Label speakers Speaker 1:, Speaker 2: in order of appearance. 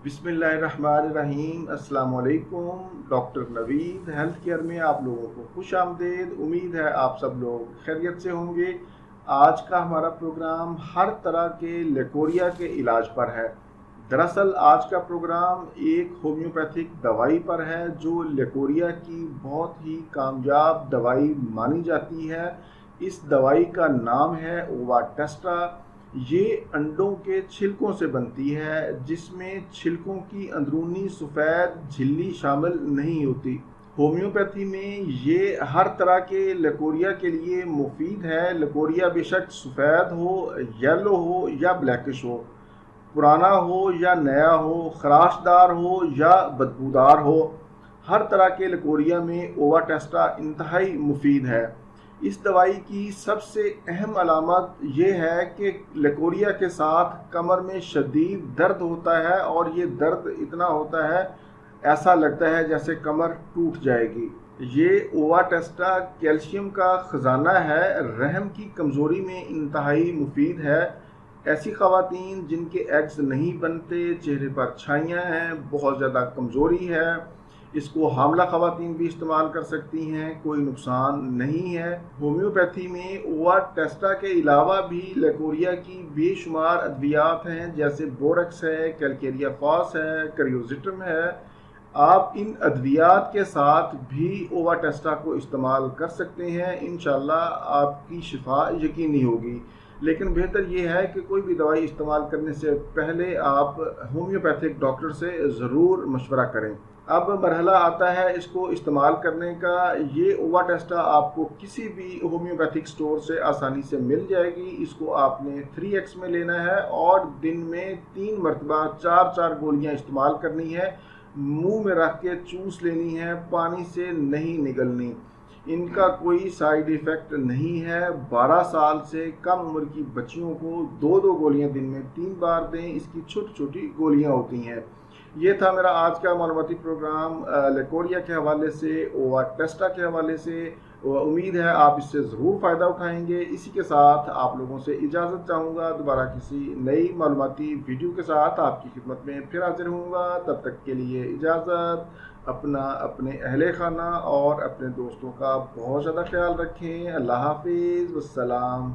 Speaker 1: बिस्मिल्लाहिर्रहमानिर्रहीम। अस्सलाम वालेकुम। डॉक्टर नवीद हेल्थ केयर में आप लोगों को खुश आमदेद। उम्मीद है आप सब लोग खैरियत से होंगे। आज का हमारा प्रोग्राम हर तरह के लेकोरिया के इलाज पर है। दरअसल आज का प्रोग्राम एक होम्योपैथिक दवाई पर है जो लेकोरिया की बहुत ही कामयाब दवाई मानी जाती है। इस दवाई का नाम है ओवाटेस्टा। ये अंडों के छिलकों से बनती है जिसमें छिलकों की अंदरूनी सफ़ेद झिल्ली शामिल नहीं होती। होम्योपैथी में ये हर तरह के लकोरिया के लिए मुफीद है। लकोरिया बेशक सफ़ेद हो, येलो हो या ब्लैकिश हो, पुराना हो या नया हो, खराशदार हो या बदबूदार हो, हर तरह के लकोरिया में ओवाटेस्टा इंतहाई मुफीद है। इस दवाई की सबसे अहम अलामत यह है कि लकोरिया के साथ कमर में शदीद दर्द होता है और ये दर्द इतना होता है ऐसा लगता है जैसे कमर टूट जाएगी। ये ओवाटेस्टा कैल्शियम का ख़जाना है, रहम की कमज़ोरी में इंतहाई मुफीद है। ऐसी ख़वातीन जिनके एग्स नहीं बनते, चेहरे पर छाइयाँ हैं, बहुत ज़्यादा कमज़ोरी है, इसको हामला ख़वातीन भी इस्तेमाल कर सकती हैं, कोई नुकसान नहीं है। होम्योपैथी में ओवाटेस्टा के अलावा भी लकोरिया की बेशुमार अद्वियात हैं जैसे बोरक्स है, कैलकेरिया फॉस है, करियोजिटम है। आप इन अद्वियात के साथ भी ओवाटेस्टा को इस्तेमाल कर सकते हैं। इंशाल्लाह आपकी शिफा यकीनी होगी। लेकिन बेहतर ये है कि कोई भी दवाई इस्तेमाल करने से पहले आप होम्योपैथिक डॉक्टर से ज़रूर मशवरा करें। अब मरहला आता है इसको इस्तेमाल करने का। ये ओवाटेस्टा आपको किसी भी होम्योपैथिक स्टोर से आसानी से मिल जाएगी। इसको आपने 3x में लेना है और दिन में 3 मरतबा 4-4 गोलियां इस्तेमाल करनी है। मुंह में रख के चूस लेनी है, पानी से नहीं निगलनी। इनका कोई साइड इफ़ेक्ट नहीं है। 12 साल से कम उम्र की बच्चियों को 2-2 गोलियां दिन में 3 बार दें। इसकी छोटी छोटी गोलियां होती हैं। ये था मेरा आज का मालूमाती प्रोग्राम लकोरिया के हवाले से, ओवाटेस्टा के हवाले से। उम्मीद है आप इससे ज़रूर फ़ायदा उठाएंगे। इसी के साथ आप लोगों से इजाज़त चाहूँगा। दोबारा किसी नई मालूमाती वीडियो के साथ आपकी खिदमत में फिर हाजिर होऊंगा। तब तक के लिए इजाज़त। अपना, अपने अहले खाना और अपने दोस्तों का बहुत ज़्यादा ख्याल रखें। अल्लाह हाफिज़, वस्सलाम।